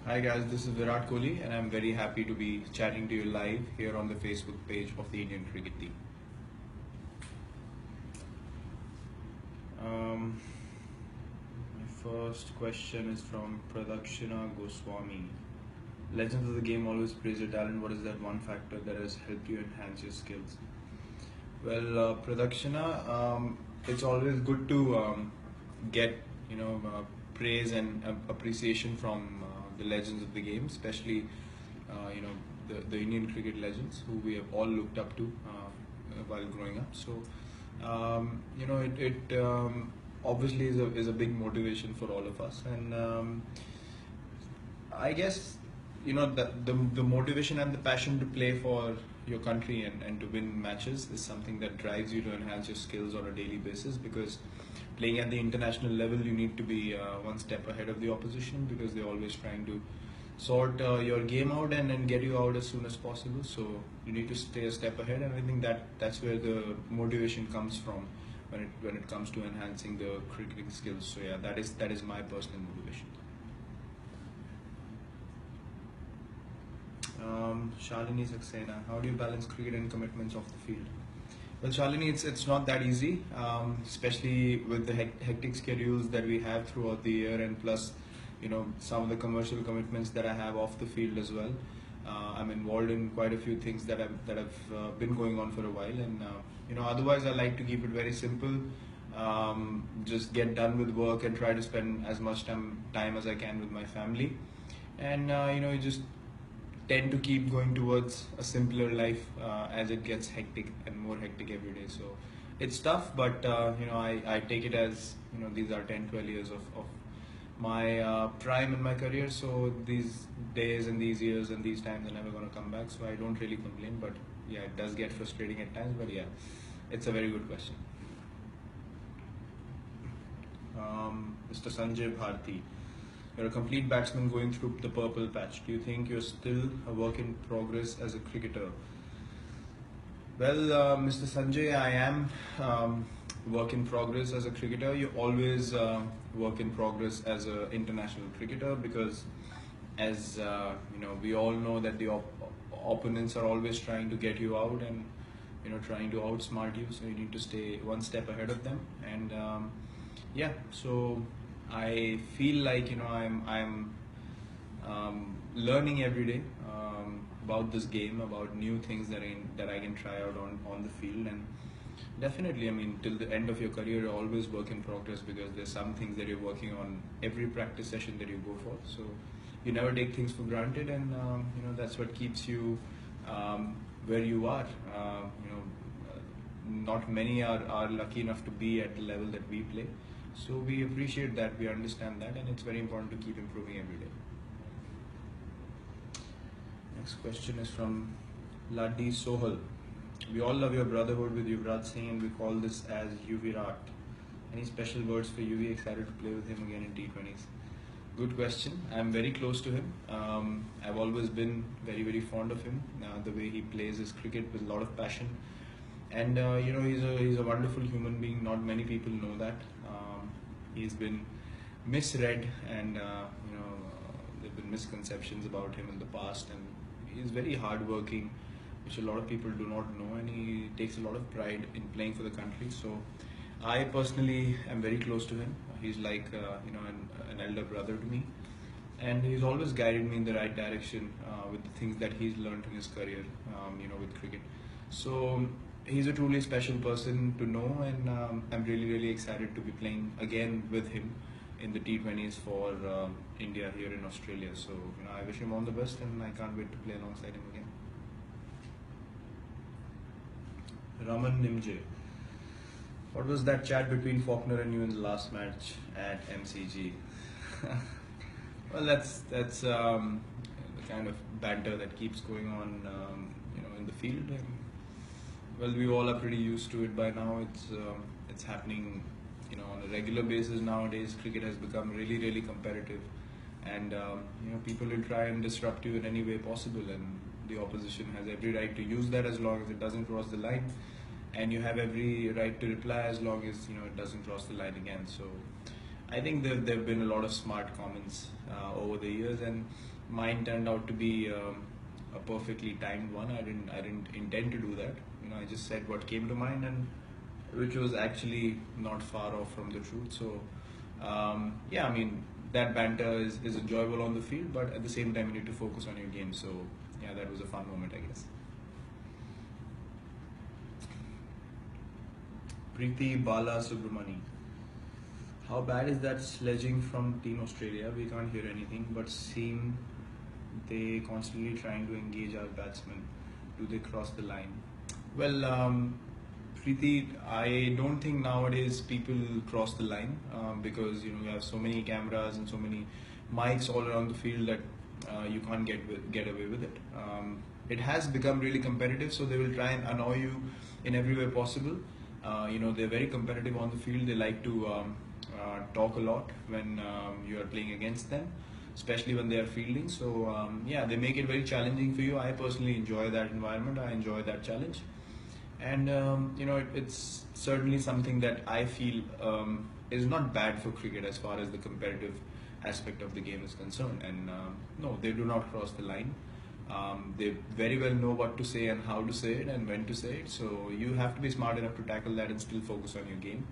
Hi guys, this is Virat Kohli and I'm very happy to be chatting to you live here on the Facebook page of the Indian cricket team. Um, my first question is from Pradakshina Goswami. Legends of the game always praise your talent. What is that one factor that has helped you enhance your skills? Well, Pradakshina, it's always good to get praise and appreciation from the legends of the game, especially the Indian cricket legends who we have all looked up to while growing up. So it obviously is a big motivation for all of us, and I guess the motivation and the passion to play for your country and to win matches is something that drives you to enhance your skills on a daily basis, because playing at the international level you need to be one step ahead of the opposition, because they're always trying to sort your game out and get you out as soon as possible. So you need to stay a step ahead, and I think that's where the motivation comes from when it comes to enhancing the cricketing skills. So yeah, that is my personal motivation. Shalini Saxena, how do you balance cricket and commitments off the field? Well, Shalini, it's not that easy, especially with the hectic schedules that we have throughout the year, and plus, some of the commercial commitments that I have off the field as well. I'm involved in quite a few things that have been going on for a while, and otherwise I like to keep it very simple. Just get done with work and try to spend as much time as I can with my family, and you just tend to keep going towards a simpler life as it gets hectic and more hectic every day. So it's tough, but I take it as these are 10-12 years of my prime in my career. So these days and these years and these times are never going to come back. So I don't really complain, but yeah, it does get frustrating at times. But yeah, it's a very good question. Mr. Sanjay Bharti. You're a complete batsman going through the purple patch. Do you think you're still a work in progress as a cricketer? Well, Mr. Sanjay, I am work in progress as a cricketer. You always work in progress as an international cricketer, because, as we all know that the opponents are always trying to get you out and trying to outsmart you. So you need to stay one step ahead of them, and yeah. So I feel like I'm learning every day about this game, about new things that I can try out on the field, and definitely, I mean, till the end of your career, you're always work in progress, because there's some things that you're working on every practice session that you go for. So you never take things for granted, and that's what keeps you where you are. Not many are lucky enough to be at the level that we play. So we appreciate that, we understand that, and it's very important to keep improving every day. Next question is from Laddi Sohal. We all love your brotherhood with Yuvraj Singh, and we call this as Virat. Any special words for you? Excited to play with him again in T20s? Good question. I'm very close to him. I've always been very, very fond of him. The way he plays his cricket with a lot of passion, and he's a wonderful human being. Not many people know that. He's been misread, and there've been misconceptions about him in the past, and he's very hardworking, which a lot of people do not know, and he takes a lot of pride in playing for the country. So I personally am very close to him. He's like an elder brother to me, and he's always guided me in the right direction with the things that he's learned in his career, with cricket. So he's a truly special person to know, and I'm really, really excited to be playing again with him in the T20s for India here in Australia. So I wish him all the best, and I can't wait to play alongside him again. Raman Nimje. What was that chat between Faulkner and you in the last match at MCG? Well, that's the kind of banter that keeps going on, in the field. And, well, we all are pretty used to it by now. It's happening, on a regular basis nowadays. Cricket has become really, really competitive, and people will try and disrupt you in any way possible, and the opposition has every right to use that as long as it doesn't cross the line, and you have every right to reply as long as it doesn't cross the line again. So I think there have been a lot of smart comments over the years, and Mine turned out to be a perfectly timed one. I didn't intend to do that. I just said what came to mind, and which was actually not far off from the truth. So yeah, that banter is enjoyable on the field, but at the same time you need to focus on your game. So yeah, that was a fun moment, I guess. Preeti Bala Subramani. How bad is that sledging from Team Australia? We can't hear anything, but seem they constantly trying to engage our batsmen. Do they cross the line? Well, Preeti, I don't think nowadays people cross the line because you have so many cameras and so many mics all around the field that you can't get away with it. It has become really competitive, so they will try and annoy you in every way possible. They're very competitive on the field. They like to talk a lot when you are playing against them, especially when they are fielding. So yeah, they make it very challenging for you. I personally enjoy that environment. I enjoy that challenge, and it's certainly something that I feel is not bad for cricket as far as the competitive aspect of the game is concerned. And no, they do not cross the line. They very well know what to say and how to say it and when to say it. So you have to be smart enough to tackle that and still focus on your game,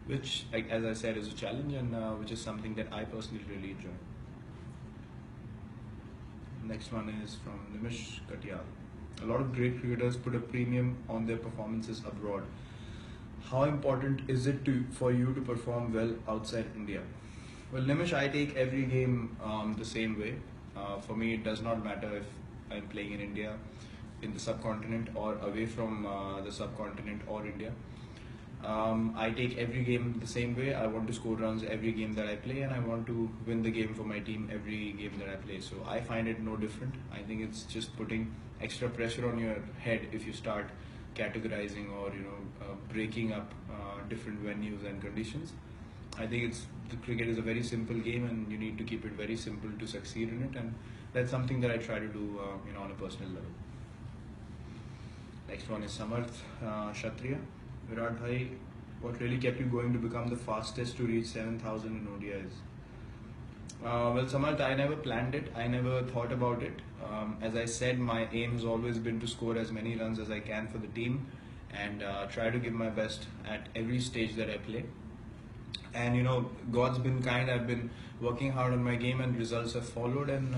which, like, as I said, is a challenge, and which is something that I personally really enjoy. Next one is from Nimish Katyal. A lot of great cricketers put a premium on their performances abroad. How important is it for you to perform well outside India? Well, Nimish, I take every game the same way. For me, it does not matter if I'm playing in India, in the subcontinent, or away from the subcontinent or India. I take every game the same way. I want to score runs every game that I play, and I want to win the game for my team every game that I play. So I find it no different. I think it's just putting extra pressure on your head if you start categorizing or breaking up different venues and conditions. I think the cricket is a very simple game, and you need to keep it very simple to succeed in it, and that's something that I try to do on a personal level. Next one is Samarth Kshatriya. Virat bhai, what really kept you going to become the fastest to reach 7,000 in ODIs? Well, Samarth, I never planned it. I never thought about it. As I said, my aim has always been to score as many runs as I can for the team, and try to give my best at every stage that I play. And God's been kind. I've been working hard on my game, and results have followed. And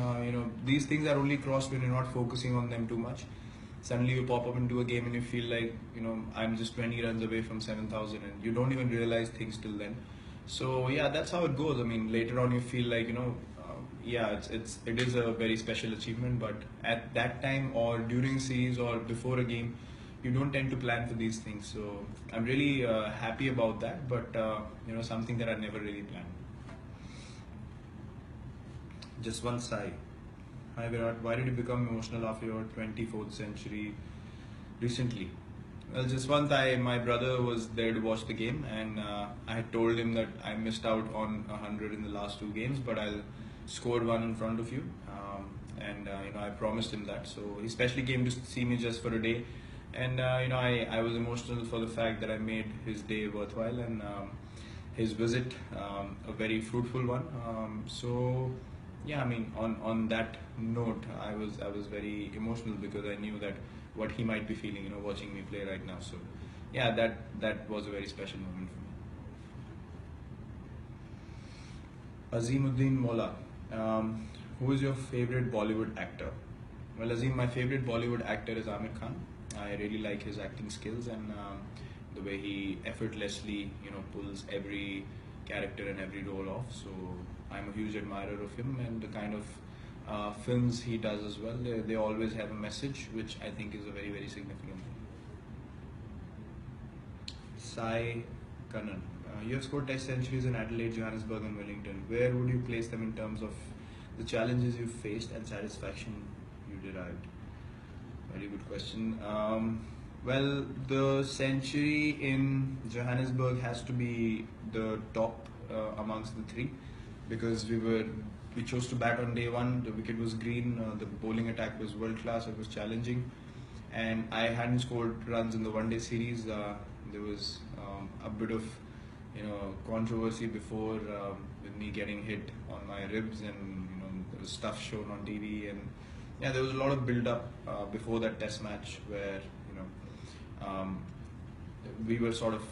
these things are only crossed when you're not focusing on them too much. Suddenly you pop up into a game and you feel like I'm just 20 runs away from 7,000, and you don't even realize things till then. So yeah, that's how it goes. Later on you feel like yeah, it is a very special achievement, but at that time or during series or before a game, you don't tend to plan for these things. So I'm really happy about that, but something that I never really planned. Just one sigh. Hi Virat, why did you become emotional after your 24th century recently? Well, just one time my brother was there to watch the game, and I had told him that I missed out on 100 in the last two games, but I'll score one in front of you. And I promised him that. So he especially came to see me just for a day, and I was emotional for the fact that I made his day worthwhile, and his visit a very fruitful one. So yeah, on that note, I was very emotional because I knew that what he might be feeling, watching me play right now. So yeah, that was a very special moment for me. Azimuddin Mola, who is your favorite Bollywood actor? Well, Azim, my favorite Bollywood actor is Amir Khan. I really like his acting skills, and the way he effortlessly, pulls every character and every role off. So I'm a huge admirer of him, and the kind of films he does as well. They always have a message, which I think is a very, very significant thing. Sai Kannan. You have scored test centuries in Adelaide, Johannesburg and Wellington. Where would you place them in terms of the challenges you faced and satisfaction you derived? Very good question. Well, the century in Johannesburg has to be the top amongst the three, because we chose to bat on day one. The wicket was green. The bowling attack was world class. It was challenging, and I hadn't scored runs in the one-day series. There was a bit of controversy before with me getting hit on my ribs, and stuff shown on TV, and yeah, there was a lot of build up before that test match where we were sort of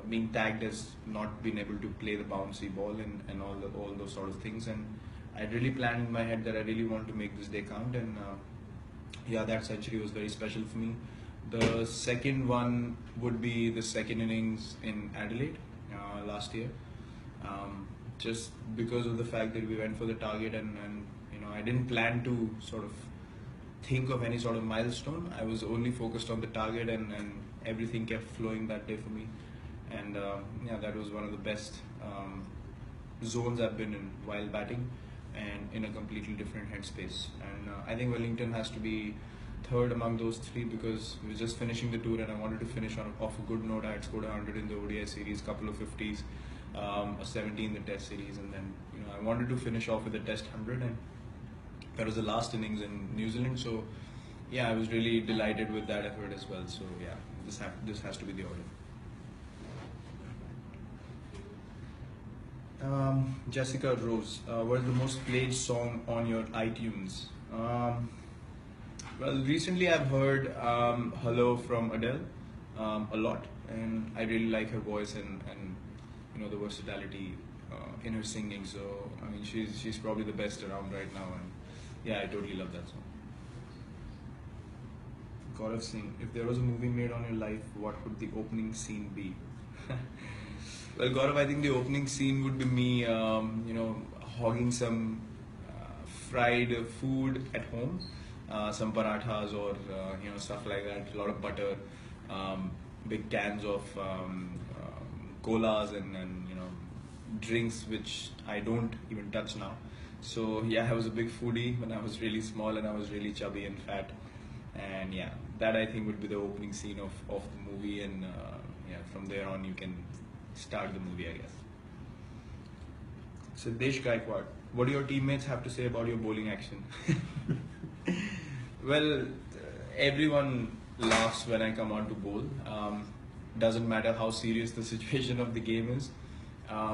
being tagged as not being able to play the bouncy ball and all those sort of things, and I really planned in my head that I really want to make this day count, and yeah, that century was very special for me. The second one would be the second innings in Adelaide last year, just because of the fact that we went for the target, and I didn't plan to sort of think of any sort of milestone. I was only focused on the target, and everything kept flowing that day for me. And yeah, that was one of the best zones I've been in while batting, and in a completely different headspace. And I think Wellington has to be third among those three, because we were just finishing the tour and I wanted to finish off a good note. I had scored 100 in the ODI series, couple of 50s, a 70 in the Test series, and then I wanted to finish off with a Test 100, and that was the last innings in New Zealand. So yeah, I was really delighted with that effort as well. So yeah, this has to be the order. Jessica Rose, what is the most played song on your iTunes? Well, recently I've heard Hello from Adele a lot, and I really like her voice and the versatility in her singing. So I mean, she's probably the best around right now, and yeah, I totally love that song. Gaurav Singh, if there was a movie made on your life, what would the opening scene be? Well, Gaurav, I think the opening scene would be me, hogging some fried food at home, some parathas or stuff like that. A lot of butter, big cans of colas and drinks which I don't even touch now. So yeah, I was a big foodie when I was really small and I was really chubby and fat. And yeah, that I think would be the opening scene of the movie, and yeah, from there on you can start the movie, I guess. Siddesh Gaikwad, what do your teammates have to say about your bowling action? Well, everyone laughs when I come out to bowl. Doesn't matter how serious the situation of the game is.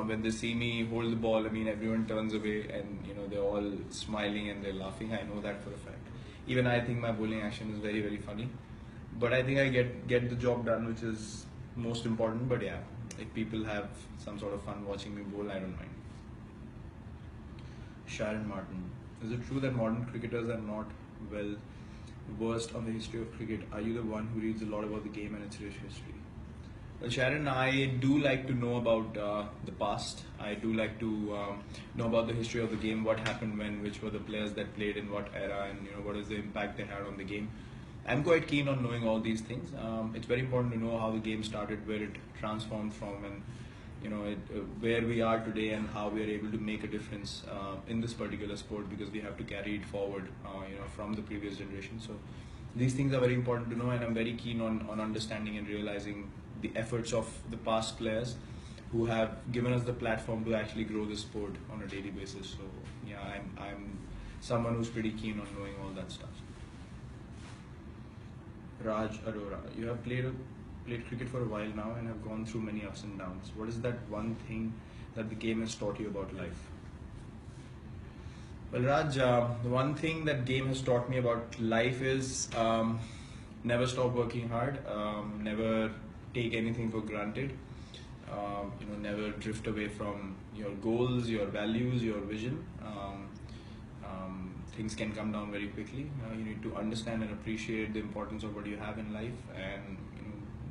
When they see me hold the ball, I mean, everyone turns away and they're all smiling and they're laughing. I know that for a fact. Even I think my bowling action is very, very funny. But I think I get the job done, which is most important. But yeah, if people have some sort of fun watching me bowl, I don't mind. Sharon Martin, is it true that modern cricketers are not well versed on the history of cricket? Are you the one who reads a lot about the game and its rich history? Well, Sharon, I do like to know about the past. I do like to know about the history of the game, what happened when, which were the players that played in what era, and what is the impact they had on the game. I'm quite keen on knowing all these things. It's very important to know how the game started, where it transformed from, and where we are today, and how we are able to make a difference in this particular sport, because we have to carry it forward, from the previous generation. So these things are very important to know, and I'm very keen on understanding and realizing the efforts of the past players who have given us the platform to actually grow the sport on a daily basis. So yeah, I'm someone who's pretty keen on knowing all that stuff. Raj Arora, you have played cricket for a while now and have gone through many ups and downs. What is that one thing that the game has taught you about life? Well, Raj, the one thing that game has taught me about life is never stop working hard, never take anything for granted, never drift away from your goals, your values, your vision. Things can come down very quickly. You need to understand and appreciate the importance of what you have in life, and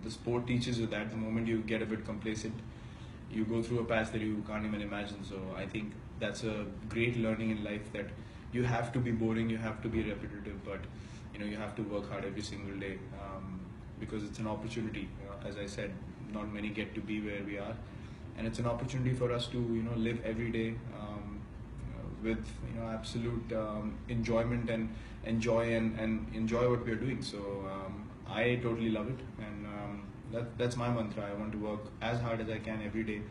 the sport teaches you that. The moment you get a bit complacent, you go through a path that you can't even imagine. So I think that's a great learning in life, that you have to be boring, you have to be repetitive, but you have to work hard every single day, because it's an opportunity. As I said, not many get to be where we are, and it's an opportunity for us to live every day with absolute enjoyment, and enjoy what we are doing. So I totally love it, and that's my mantra. I want to work as hard as I can every day.